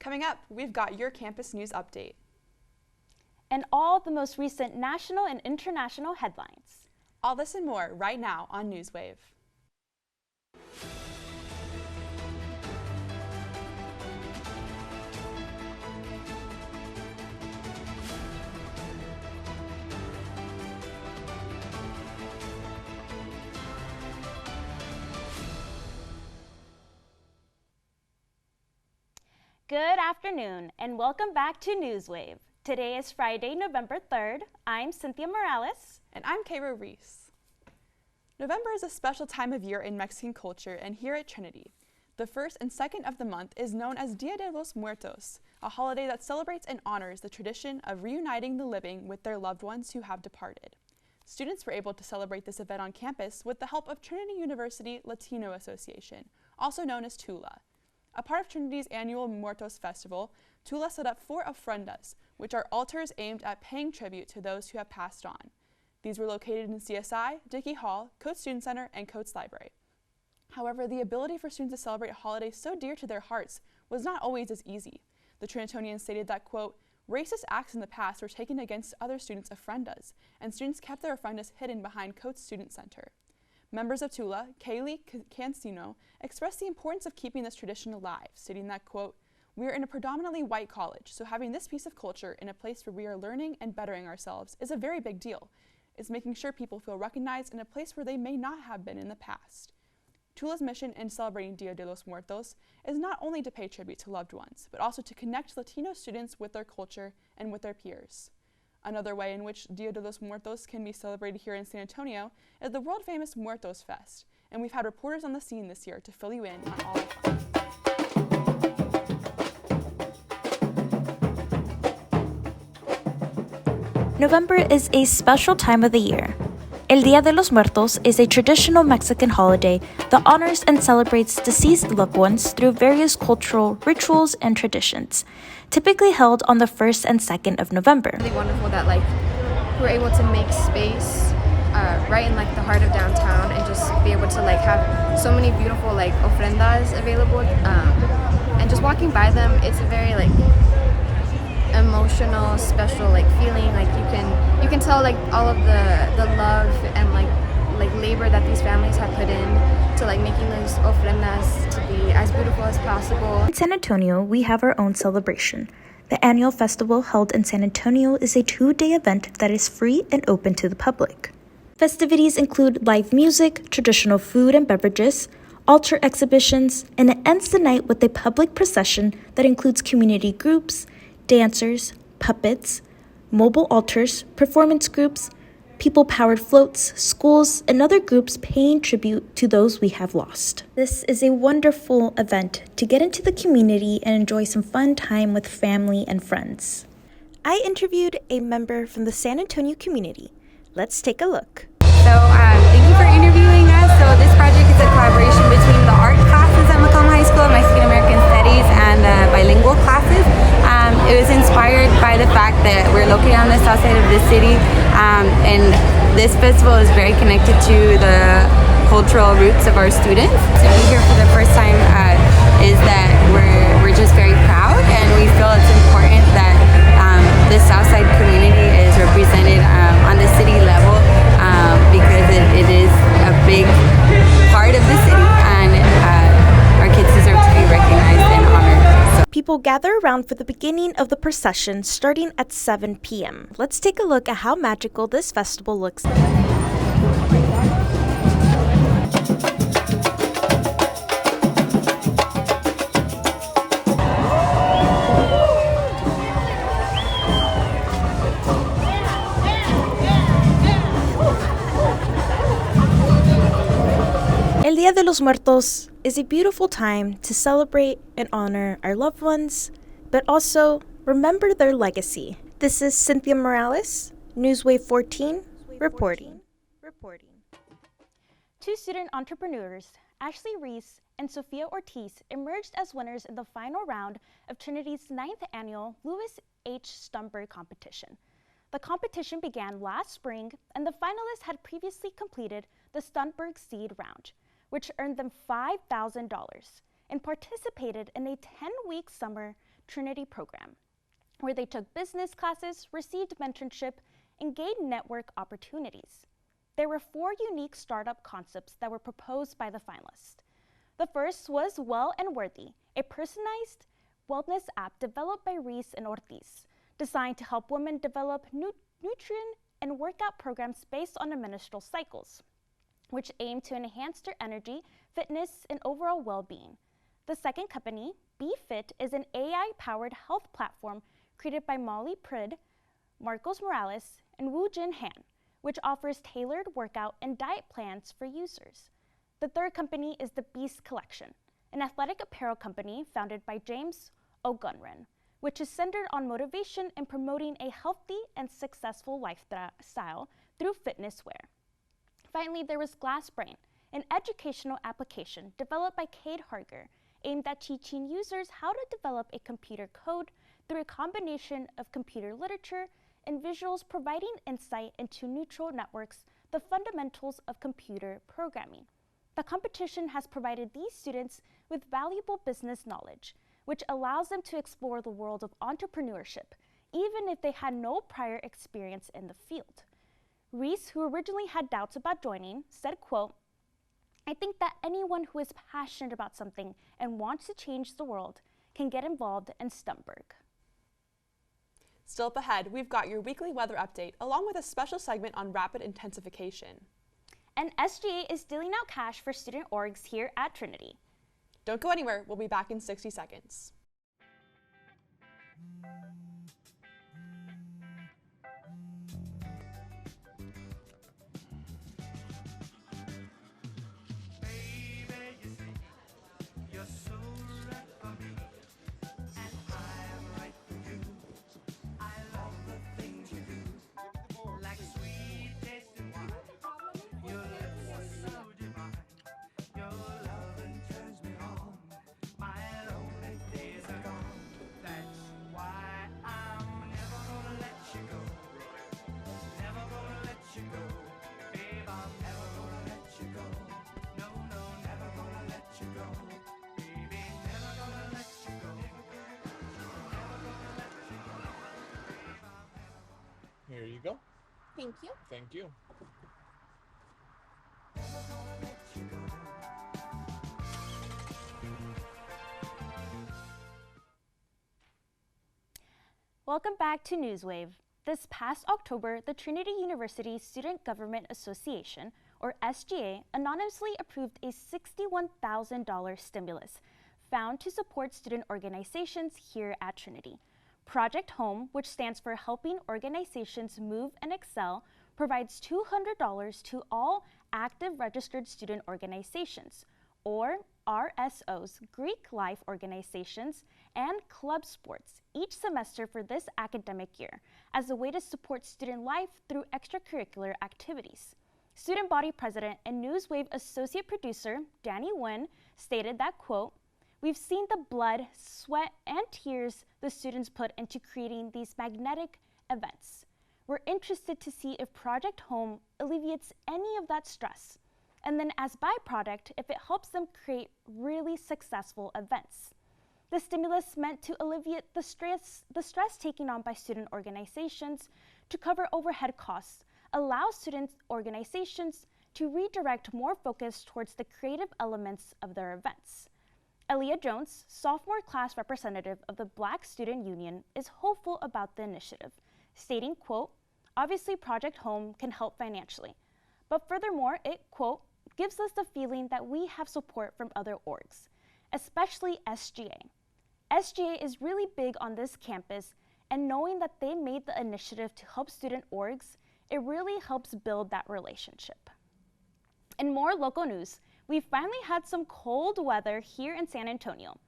Coming up, we've got your campus news update. And all the most recent national and international headlines. All this and more right now on Newswave. Good afternoon and welcome back to Newswave. Today is Friday, November 3rd. I'm Cynthia Morales. And I'm Kara Reese. November is a special time of year in Mexican culture and here at Trinity. The first and second of the month is known as Dia de los Muertos, a holiday that celebrates and honors the tradition of reuniting the living with their loved ones who have departed. Students were able to celebrate this event on campus with the help of Trinity University Latino Association, also known as TULA. A part of Trinity's annual Muertos Festival, TULA set up 4 ofrendas, which are altars aimed at paying tribute to those who have passed on. These were located in CSI, Dickey Hall, Coates Student Center, and Coates Library. However, the ability for students to celebrate holidays so dear to their hearts was not always as easy. The Trinitonians stated that, quote, racist acts in the past were taken against other students' ofrendas, and students kept their ofrendas hidden behind Coates Student Center. Members of TULA, Kaylee Cancino, expressed the importance of keeping this tradition alive, stating that, quote, we are in a predominantly white college, so having this piece of culture in a place where we are learning and bettering ourselves is a very big deal. It's making sure people feel recognized in a place where they may not have been in the past. TULA's mission in celebrating Dia de los Muertos is not only to pay tribute to loved ones, but also to connect Latino students with their culture and with their peers. Another way in which Dia de los Muertos can be celebrated here in San Antonio is the world-famous Muertos Fest, and we've had reporters on the scene this year to fill you in on all of them. November is a special time of the year. El Dia de los Muertos is a traditional Mexican holiday that honors and celebrates deceased loved ones through various cultural rituals and traditions, typically held on the 1st and 2nd of November. Really wonderful that we're able to make space right in the heart of downtown and just be able to have so many beautiful ofrendas available, and just walking by them, it's a very emotional, special feeling. You can tell all of the love and labor that these families have put in to making those ofrendas to be as beautiful as possible. In San Antonio, we have our own celebration. The annual festival held in San Antonio is a 2-day event that is free and open to the public. Festivities include live music, traditional food and beverages, altar exhibitions, and it ends the night with a public procession that includes community groups, dancers, puppets, mobile altars, performance groups, people-powered floats, schools, and other groups paying tribute to those we have lost. This is a wonderful event to get into the community and enjoy some fun time with family and friends. I interviewed a member from the San Antonio community. Let's take a look. So thank you for interviewing us. So this project is a collaboration between the art classes at Macomb High School, Mexican American Studies, and the bilingual classes. It was inspired by the fact that we're located on the south side of the city, and this festival is very connected to the cultural roots of our students. To be here for the first time is that we're just very proud, and we feel it's important that the south side community is represented on the city level, because it is a big part of the city, and our kids deserve to be recognized and honored. People gather around for the beginning of the procession starting at 7 p.m. Let's take a look at how magical this festival looks. El Dia de los Muertos is a beautiful time to celebrate and honor our loved ones, but also remember their legacy. This is Cynthia Morales, Newswave 14, reporting. 2 student entrepreneurs, Ashley Reese and Sophia Ortiz, emerged as winners in the final round of Trinity's 9th annual Louis H. Stumberg competition. The competition began last spring, and the finalists had previously completed the Stumberg Seed Round, which earned them $5,000. and participated in a 10-week summer Trinity program, where they took business classes, received mentorship, and gained network opportunities. There were 4 unique startup concepts that were proposed by the finalists. The first was Well and Worthy, a personalized wellness app developed by Reese and Ortiz, designed to help women develop nutrient and workout programs based on their menstrual cycles, which aim to enhance their energy, fitness, and overall well-being. The second company, BeFit, is an AI-powered health platform created by Molly Prid, Marcos Morales, and Woo Jin Han, which offers tailored workout and diet plans for users. The third company is the Beast Collection, an athletic apparel company founded by James O'Gunran, which is centered on motivation and promoting a healthy and successful lifestyle through fitness wear. Finally, there was GlassBrain, an educational application developed by Cade Harger, aimed at teaching users how to develop a computer code through a combination of computer literature and visuals, providing insight into neural networks, the fundamentals of computer programming. The competition has provided these students with valuable business knowledge, which allows them to explore the world of entrepreneurship, even if they had no prior experience in the field. Reese, who originally had doubts about joining, said, quote, "I think that anyone who is passionate about something and wants to change the world can get involved in Stumberg." Still up ahead, we've got your weekly weather update, along with a special segment on rapid intensification. And SGA is dealing out cash for student orgs here at Trinity. Don't go anywhere, we'll be back in 60 seconds. Here you go. Thank you. Thank you. Welcome back to Newswave. This past October, the Trinity University Student Government Association, or SGA, anonymously approved a $61,000 stimulus found to support student organizations here at Trinity. Project HOME, which stands for Helping Organizations Move and Excel, provides $200 to all active registered student organizations, or RSOs, Greek life organizations, and club sports each semester for this academic year as a way to support student life through extracurricular activities. Student body president and Newswave associate producer Danny Nguyen stated that, quote, "We've seen the blood, sweat, and tears the students put into creating these magnetic events. We're interested to see if Project HOME alleviates any of that stress, and then as byproduct, if it helps them create really successful events. The stimulus meant to alleviate the stress taken on by student organizations to cover overhead costs, allow student organizations to redirect more focus towards the creative elements of their events." Aaliyah Jones, sophomore class representative of the Black Student Union, is hopeful about the initiative, stating, quote, "Obviously Project HOME can help financially, but furthermore, it, quote, gives us the feeling that we have support from other orgs, especially SGA. SGA is really big on this campus, and knowing that they made the initiative to help student orgs, it really helps build that relationship." In more local news, we finally had some cold weather here in San Antonio.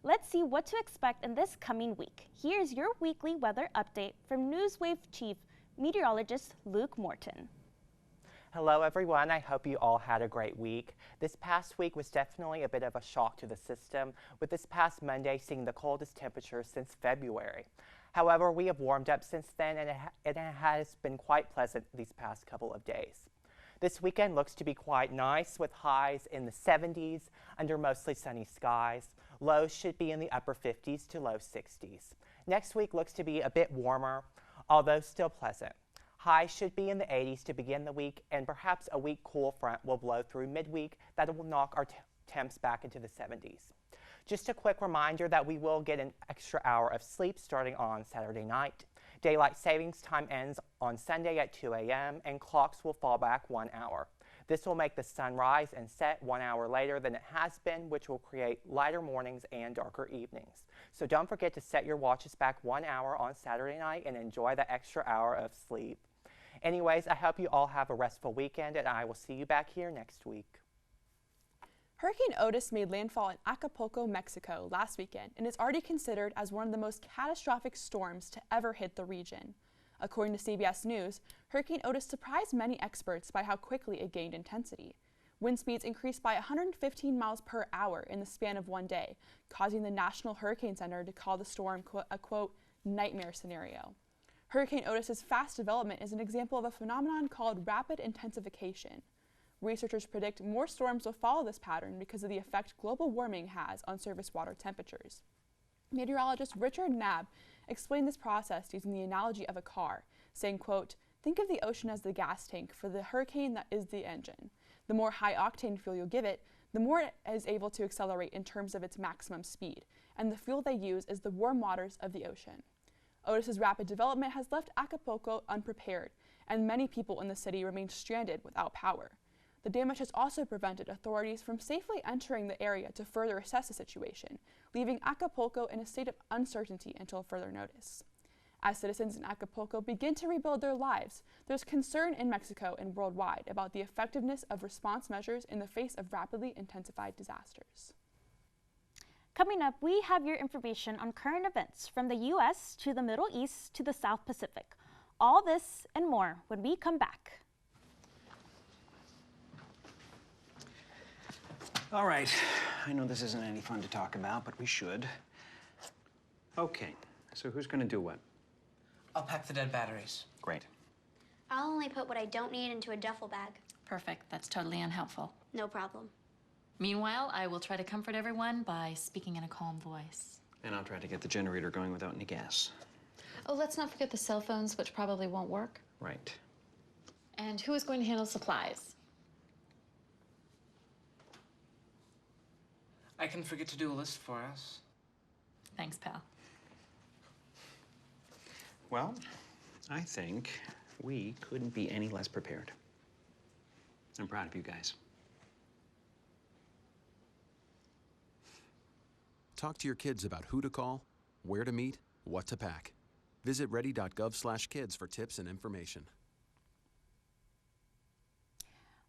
Let's see what to expect in this coming week. Here's your weekly weather update from Newswave Chief Meteorologist Luke Morton. Hello everyone, I hope you all had a great week. This past week was definitely a bit of a shock to the system, with this past Monday seeing the coldest temperature since February. However, we have warmed up since then, and it has been quite pleasant these past couple of days. This weekend looks to be quite nice with highs in the 70s under mostly sunny skies. Lows should be in the upper 50s to low 60s. Next week looks to be a bit warmer, although still pleasant. Highs should be in the 80s to begin the week, and perhaps a weak cool front will blow through midweek that will knock our temps back into the 70s. Just a quick reminder that we will get an extra hour of sleep starting on Saturday night. Daylight savings time ends on Sunday at 2 a.m. and clocks will fall back 1 hour. This will make the sun rise and set 1 hour later than it has been, which will create lighter mornings and darker evenings. So don't forget to set your watches back 1 hour on Saturday night and enjoy the extra hour of sleep. Anyways, I hope you all have a restful weekend, and I will see you back here next week. Hurricane Otis made landfall in Acapulco, Mexico last weekend and is already considered as one of the most catastrophic storms to ever hit the region. According to CBS News, Hurricane Otis surprised many experts by how quickly it gained intensity. Wind speeds increased by 115 miles per hour in the span of one day, causing the National Hurricane Center to call the storm a, quote, nightmare scenario. Hurricane Otis's fast development is an example of a phenomenon called rapid intensification. Researchers predict more storms will follow this pattern because of the effect global warming has on surface water temperatures. Meteorologist Richard Knabb explained this process using the analogy of a car, saying, quote, think of the ocean as the gas tank for the hurricane that is the engine. The more high-octane fuel you give it, the more it is able to accelerate in terms of its maximum speed, and the fuel they use is the warm waters of the ocean. Otis's rapid development has left Acapulco unprepared, and many people in the city remain stranded without power. The damage has also prevented authorities from safely entering the area to further assess the situation, leaving Acapulco in a state of uncertainty until further notice. As citizens in Acapulco begin to rebuild their lives, there's concern in Mexico and worldwide about the effectiveness of response measures in the face of rapidly intensified disasters. Coming up, we have your information on current events from the U.S. to the Middle East to the South Pacific. All this and more when we come back. All right, I know this isn't any fun to talk about, but we should. Okay, so who's gonna do what? I'll pack the dead batteries. Great. I'll only put what I don't need into a duffel bag. Perfect. That's totally unhelpful. No problem. Meanwhile, I will try to comfort everyone by speaking in a calm voice. And I'll try to get the generator going without any gas. Oh, let's not forget the cell phones, which probably won't work. Right. And who is going to handle supplies? I can forget to do a list for us. Thanks, pal. Well, I think we couldn't be any less prepared. I'm proud of you guys. Talk to your kids about who to call, where to meet, what to pack. Visit ready.gov/kids for tips and information.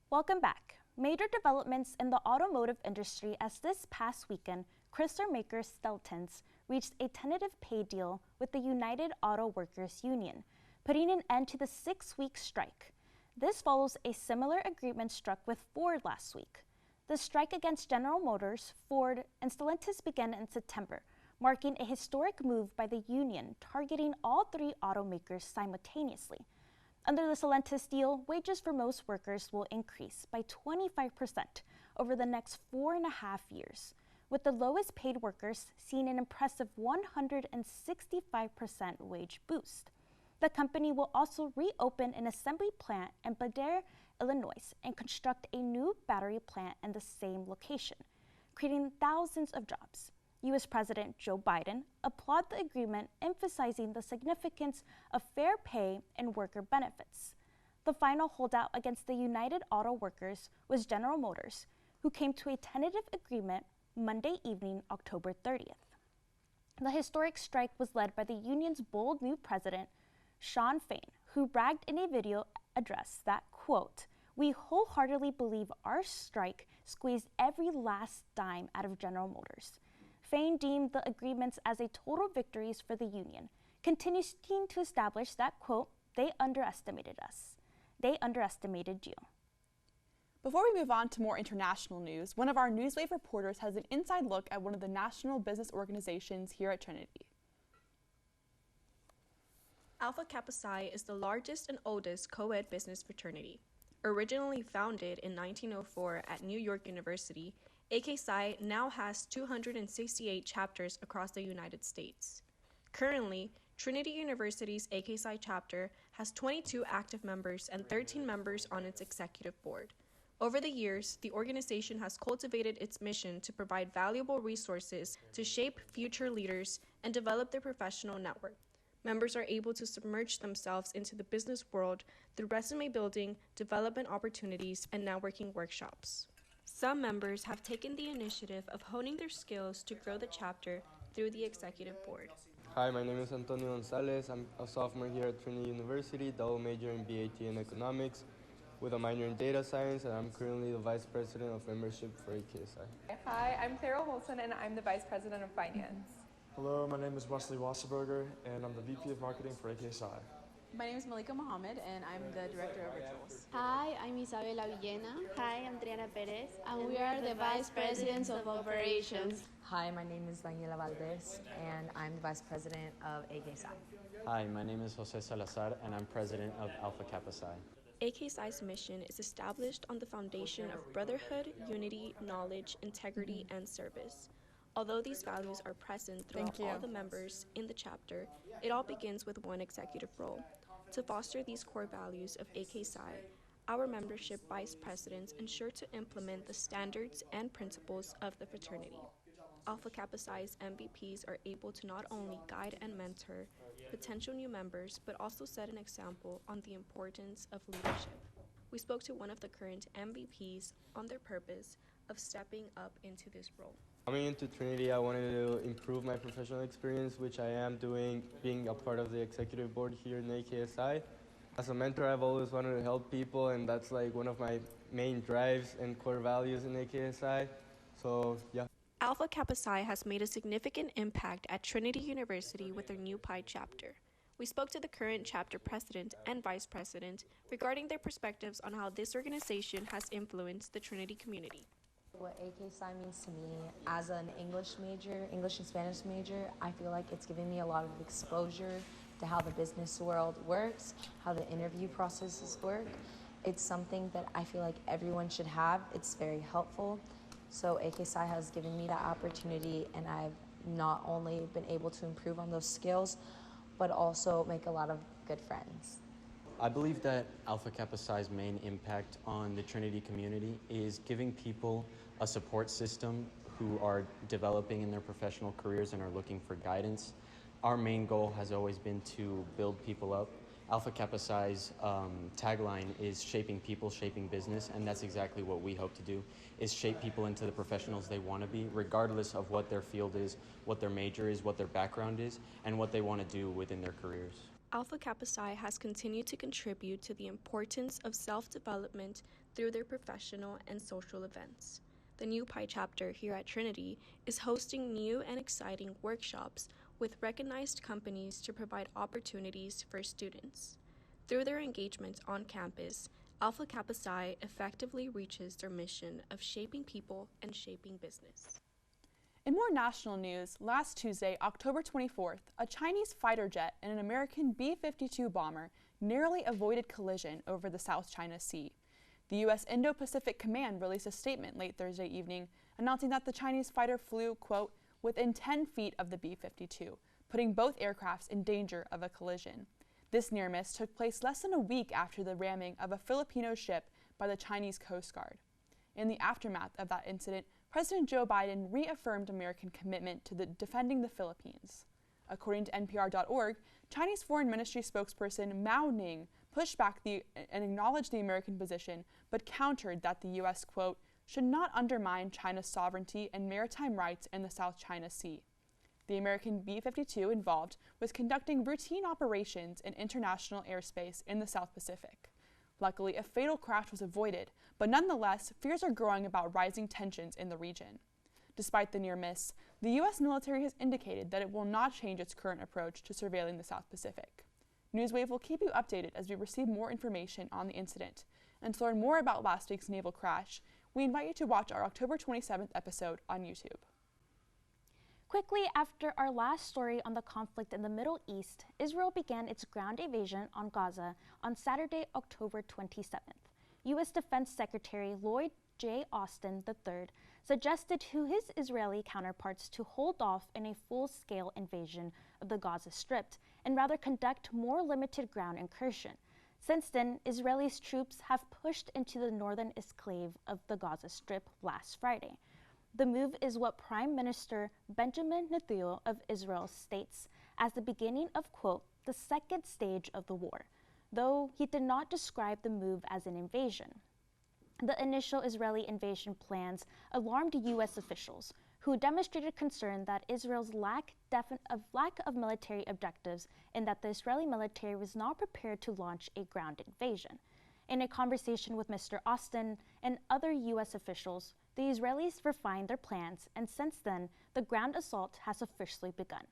Welcome back. Major developments in the automotive industry as this past weekend, Chrysler maker Stellantis reached a tentative pay deal with the United Auto Workers Union, putting an end to the 6-week strike. This follows a similar agreement struck with Ford last week. The strike against General Motors, Ford, and Stellantis began in September, marking a historic move by the union targeting all three automakers simultaneously. Under the Stellantis deal, wages for most workers will increase by 25% over the next 4.5 years, with the lowest paid workers seeing an impressive 165% wage boost. The company will also reopen an assembly plant in Badger, Illinois, and construct a new battery plant in the same location, creating thousands of jobs. U.S. President Joe Biden applauded the agreement, emphasizing the significance of fair pay and worker benefits. The final holdout against the United Auto Workers was General Motors, who came to a tentative agreement Monday evening, October 30th. The historic strike was led by the union's bold new president, Shawn Fain, who bragged in a video address that, quote, "We wholeheartedly believe our strike squeezed every last dime out of General Motors." Fain deemed the agreements as a total victories for the union, continuing to establish that, quote, "They underestimated us. They underestimated you." Before we move on to more international news, one of our Newswave reporters has an inside look at one of the national business organizations here at Trinity. Alpha Kappa Psi is the largest and oldest co-ed business fraternity. Originally founded in 1904 at New York University, AK Psi now has 268 chapters across the United States. Currently, Trinity University's AK Psi chapter has 22 active members and 13 members on its executive board. Over the years, the organization has cultivated its mission to provide valuable resources to shape future leaders and develop their professional network. Members are able to submerge themselves into the business world through resume building, development opportunities, and networking workshops. Some members have taken the initiative of honing their skills to grow the chapter through the executive board. Hi, my name is Antonio Gonzalez. I'm a sophomore here at Trinity University, double major in BAT and economics with a minor in data science, and I'm currently the vice president of membership for AKSI. Hi, I'm Carol Wilson, and I'm the vice president of finance. Hello, my name is Wesley Wasserberger, and I'm the VP of Marketing for AKSI. My name is Malika Mohammed, and I'm the Director of Rituals. Hi, I'm Isabela Villena. Hi, I'm Triana Perez, and we are the Vice Presidents of Operations. Hi, my name is Daniela Valdez, and I'm the Vice President of AKSI. Hi, my name is Jose Salazar, and I'm President of Alpha Kappa Psi. AKSI's mission is established on the foundation of brotherhood, unity, knowledge, integrity, and service. Although these values are present throughout all the members in the chapter, it all begins with one executive role. To foster these core values of AKSI, our membership vice presidents ensure to implement the standards and principles of the fraternity. Alpha Kappa Psi's MVPs are able to not only guide and mentor potential new members, but also set an example on the importance of leadership. We spoke to one of the current MVPs on their purpose of stepping up into this role. Coming into Trinity, I wanted to improve my professional experience, which I am doing, being a part of the executive board here in AKSI. As a mentor, I've always wanted to help people, and that's like one of my main drives and core values in AKSI. So, yeah. Alpha Kappa Psi has made a significant impact at Trinity University with their new Pi chapter. We spoke to the current chapter president and vice president regarding their perspectives on how this organization has influenced the Trinity community. What AKSI means to me as an English and Spanish major, I feel like it's given me a lot of exposure to how the business world works, how the interview processes work. It's something that I feel like everyone should have. It's very helpful. So AKSI has given me that opportunity, and I've not only been able to improve on those skills, but also make a lot of good friends. I believe that Alpha Kappa Psi's main impact on the Trinity community is giving people a support system who are developing in their professional careers and are looking for guidance. Our main goal has always been to build people up. Alpha Kappa Psi's tagline is shaping people, shaping business, and that's exactly what we hope to do, is shape people into the professionals they want to be, regardless of what their field is, what their major is, what their background is, and what they want to do within their careers. Alpha Kappa Psi has continued to contribute to the importance of self-development through their professional and social events. The new Pi chapter here at Trinity is hosting new and exciting workshops with recognized companies to provide opportunities for students. Through their engagement on campus, Alpha Kappa Psi effectively reaches their mission of shaping people and shaping business. In more national news, last Tuesday, October 24th, a Chinese fighter jet and an American B-52 bomber narrowly avoided collision over the South China Sea. The U.S. Indo-Pacific Command released a statement late Thursday evening announcing that the Chinese fighter flew, quote, within 10 feet of the B-52, putting both aircrafts in danger of a collision. This near miss took place less than a week after the ramming of a Filipino ship by the Chinese Coast Guard. In the aftermath of that incident, President Joe Biden reaffirmed American commitment to defending the Philippines. According to NPR.org, Chinese Foreign Ministry spokesperson Mao Ning pushed back and acknowledged the American position, but countered that the U.S., quote, should not undermine China's sovereignty and maritime rights in the South China Sea. The American B-52 involved was conducting routine operations in international airspace in the South Pacific. Luckily, a fatal crash was avoided, but nonetheless, fears are growing about rising tensions in the region. Despite the near miss, the U.S. military has indicated that it will not change its current approach to surveilling the South Pacific. Newswave will keep you updated as we receive more information on the incident. And to learn more about last week's naval crash, we invite you to watch our October 27th episode on YouTube. Quickly after our last story on the conflict in the Middle East, Israel began its ground invasion on Gaza on Saturday, October 27th. U.S. Defense Secretary Lloyd J. Austin III suggested to his Israeli counterparts to hold off in a full-scale invasion of the Gaza Strip and rather conduct more limited ground incursion. Since then, Israeli troops have pushed into the northern enclave of the Gaza Strip last Friday. The move is what Prime Minister Benjamin Netanyahu of Israel states as the beginning of, quote, the second stage of the war, though he did not describe the move as an invasion. The initial Israeli invasion plans alarmed U.S. officials, who demonstrated concern that Israel's lack of military objectives and that the Israeli military was not prepared to launch a ground invasion. In a conversation with Mr. Austin and other U.S. officials, the Israelis refined their plans, and since then, the ground assault has officially begun.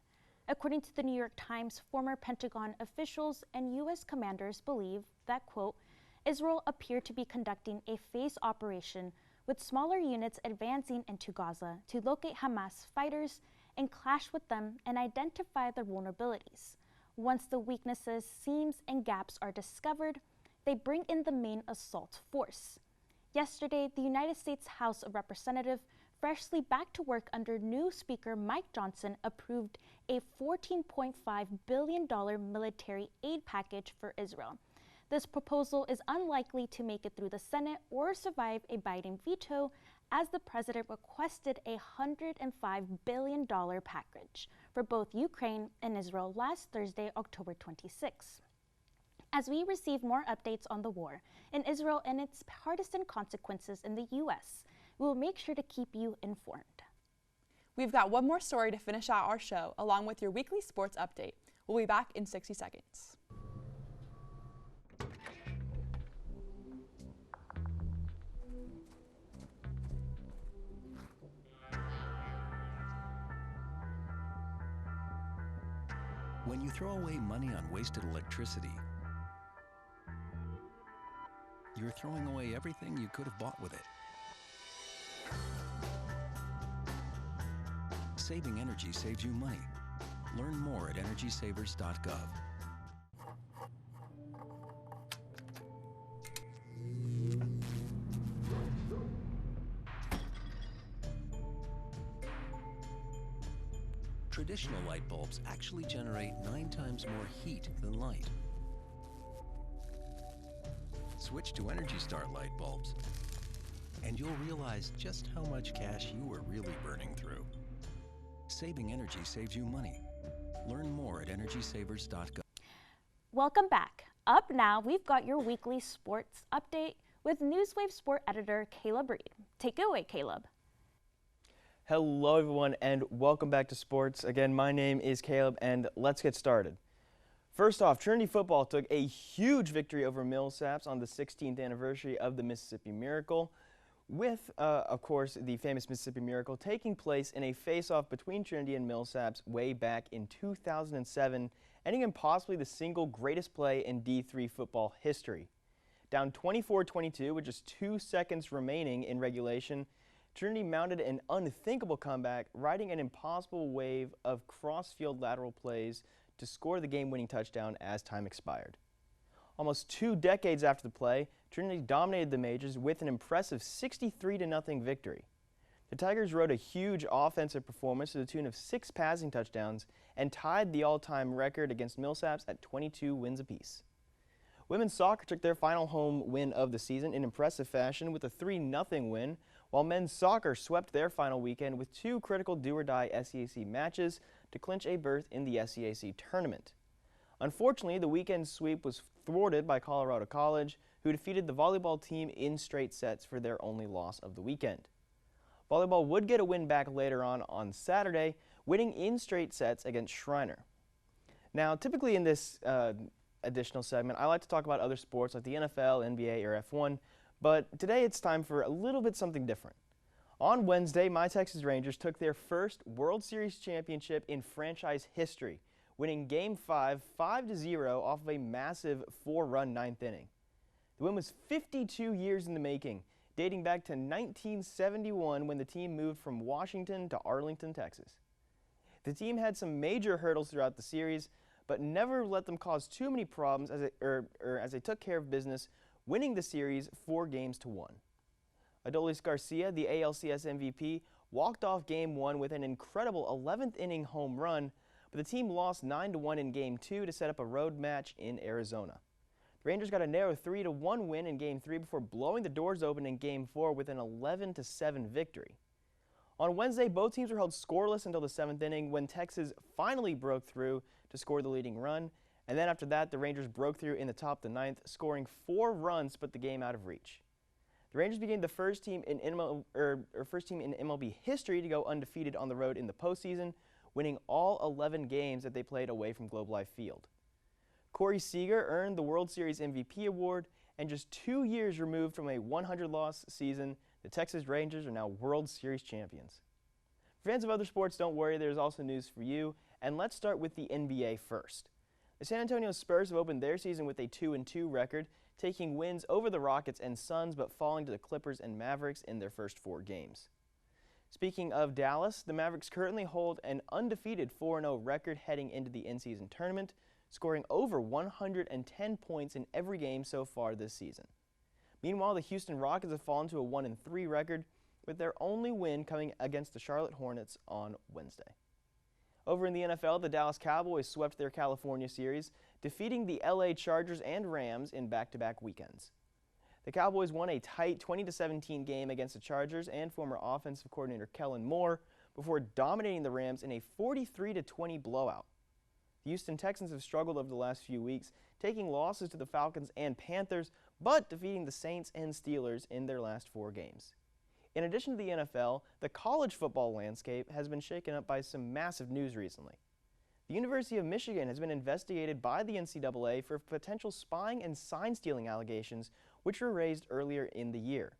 According to the New York Times, former Pentagon officials and U.S. commanders believe that, quote, Israel appeared to be conducting a phased operation with smaller units advancing into Gaza to locate Hamas fighters and clash with them and identify their vulnerabilities. Once the weaknesses, seams, and gaps are discovered, they bring in the main assault force. Yesterday, the United States House of Representatives, freshly back to work under new Speaker Mike Johnson, approved a $14.5 billion military aid package for Israel. This proposal is unlikely to make it through the Senate or survive a Biden veto, as the president requested a $105 billion package for both Ukraine and Israel last Thursday, October 26. As we receive more updates on the war in Israel and its partisan consequences in the U.S., we will make sure to keep you informed. We've got one more story to finish out our show, along with your weekly sports update. We'll be back in 60 seconds. When you throw away money on wasted electricity, you're throwing away everything you could have bought with it. Saving energy saves you money. Learn more at energysavers.gov. Traditional light bulbs actually generate 9 times more heat than light. Switch to Energy Star light bulbs, and you'll realize just how much cash you were really burning through. Saving energy saves you money. Learn more at energysavers.gov. Welcome back. Up now, we've got your weekly sports update with Newswave sport editor Caleb Reed. Take it away, Caleb. Hello, everyone, and welcome back to sports. Again, my name is Caleb, and let's get started. First off, Trinity football took a huge victory over Millsaps on the 16th anniversary of the Mississippi Miracle, with, of course, the famous Mississippi Miracle taking place in a face-off between Trinity and Millsaps way back in 2007, ending in possibly the single greatest play in D3 football history. Down 24-22 with just 2 seconds remaining in regulation, Trinity mounted an unthinkable comeback, riding an impossible wave of cross-field lateral plays to score the game-winning touchdown as time expired. Almost 2 decades after the play, Trinity dominated the majors with an impressive 63-0 victory. The Tigers rode a huge offensive performance to the tune of 6 passing touchdowns and tied the all-time record against Millsaps at 22 wins apiece. Women's soccer took their final home win of the season in impressive fashion with a 3-0 win, while men's soccer swept their final weekend with 2 critical do-or-die SEAC matches to clinch a berth in the SEAC tournament. Unfortunately, the weekend sweep was thwarted by Colorado College, who defeated the volleyball team in straight sets for their only loss of the weekend. Volleyball would get a win back later on Saturday, winning in straight sets against Schreiner. Now, typically in this additional segment, I like to talk about other sports like the NFL, NBA, or F1, but today it's time for a little bit something different. On Wednesday, my Texas Rangers took their first World Series championship in franchise history, winning Game 5 5-0 off of a massive 4-run 9th inning. The win was 52 years in the making, dating back to 1971 when the team moved from Washington to Arlington, Texas. The team had some major hurdles throughout the series, but never let them cause too many problems as they took care of business winning the series 4-1. Adolis Garcia, the ALCS MVP, walked off Game 1 with an incredible 11th inning home run, but the team lost 9-1 in Game 2 to set up a road match in Arizona. The Rangers got a narrow 3-1 win in Game 3 before blowing the doors open in Game 4 with an 11-7 victory. On Wednesday, both teams were held scoreless until the 7th inning when Texas finally broke through to score the leading run, and then after that, the Rangers broke through in the top of the 9th, scoring 4 runs to put the game out of reach. The Rangers became the first team in MLB history to go undefeated on the road in the postseason, winning all 11 games that they played away from Globe Life Field. Corey Seager earned the World Series MVP award, and just 2 years removed from a 100-loss season, the Texas Rangers are now World Series champions. For fans of other sports, don't worry, there's also news for you, and let's start with the NBA first. The San Antonio Spurs have opened their season with a 2-2 record, taking wins over the Rockets and Suns, but falling to the Clippers and Mavericks in their first 4 games. Speaking of Dallas, the Mavericks currently hold an undefeated 4-0 record heading into the in-season tournament, scoring over 110 points in every game so far this season. Meanwhile, the Houston Rockets have fallen to a 1-3 record, with their only win coming against the Charlotte Hornets on Wednesday. Over in the NFL, the Dallas Cowboys swept their California series, defeating the LA Chargers and Rams in back-to-back weekends. The Cowboys won a tight 20-17 game against the Chargers and former offensive coordinator Kellen Moore before dominating the Rams in a 43-20 blowout. The Houston Texans have struggled over the last few weeks, taking losses to the Falcons and Panthers, but defeating the Saints and Steelers in their last 4 games. In addition to the NFL, the college football landscape has been shaken up by some massive news recently. The University of Michigan has been investigated by the NCAA for potential spying and sign-stealing allegations, which were raised earlier in the year.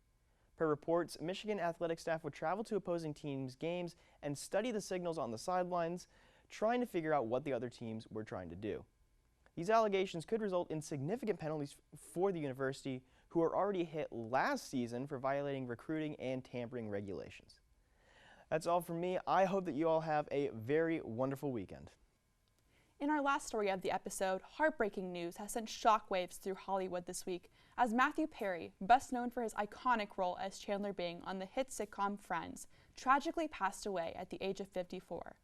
Per reports, Michigan athletic staff would travel to opposing teams' games and study the signals on the sidelines, trying to figure out what the other teams were trying to do. These allegations could result in significant penalties for the university, who were already hit last season for violating recruiting and tampering regulations. That's all from me. I hope that you all have a very wonderful weekend. In our last story of the episode, heartbreaking news has sent shockwaves through Hollywood this week as Matthew Perry, best known for his iconic role as Chandler Bing on the hit sitcom Friends, tragically passed away at the age of 54.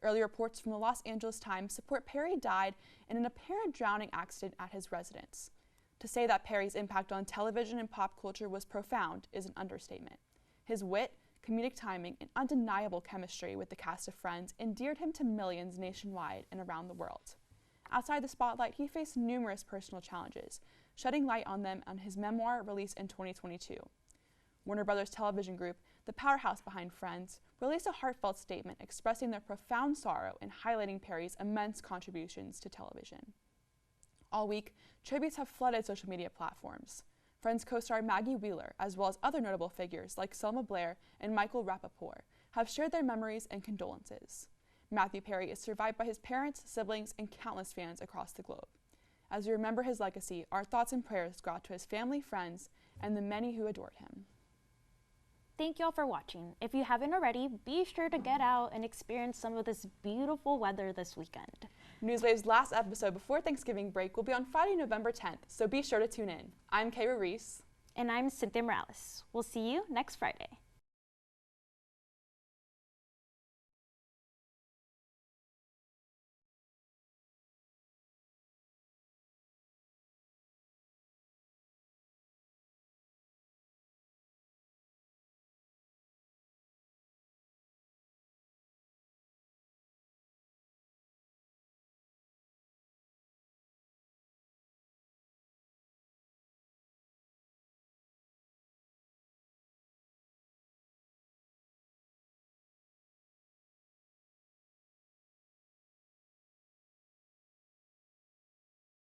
Early reports from the Los Angeles Times support Perry died in an apparent drowning accident at his residence. To say that Perry's impact on television and pop culture was profound is an understatement. His wit, comedic timing, and undeniable chemistry with the cast of Friends endeared him to millions nationwide and around the world. Outside the spotlight, he faced numerous personal challenges, shedding light on them on his memoir released in 2022. Warner Brothers television group, the powerhouse behind Friends, released a heartfelt statement expressing their profound sorrow and highlighting Perry's immense contributions to television. All week, tributes have flooded social media platforms. Friends co-star Maggie Wheeler, as well as other notable figures like Selma Blair and Michael Rapaport, have shared their memories and condolences. Matthew Perry is survived by his parents, siblings, and countless fans across the globe. As we remember his legacy, our thoughts and prayers go out to his family, friends, and the many who adored him. Thank y'all for watching. If you haven't already, be sure to get out and experience some of this beautiful weather this weekend. Newswave's last episode before Thanksgiving break will be on Friday, November 10th, so be sure to tune in. I'm Kayra Reese. And I'm Cynthia Morales. We'll see you next Friday.